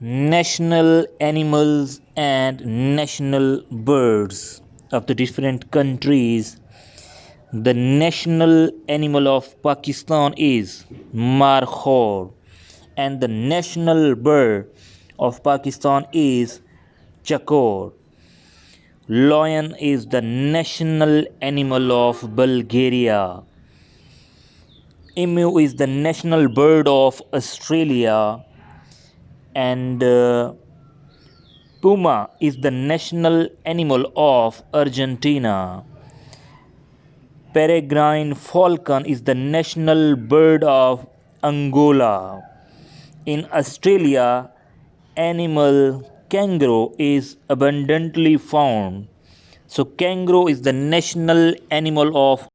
national animals and national birds of the different countries. The national animal of Pakistan is markhor, and the national bird of Pakistan is chakor. Lion is the national animal of Bulgaria. Emu is the national bird of Australia, and puma is the national animal of Argentina. Peregrine falcon is the national bird of Angola. In Australia, animal kangaroo is abundantly found. So kangaroo is the national animal of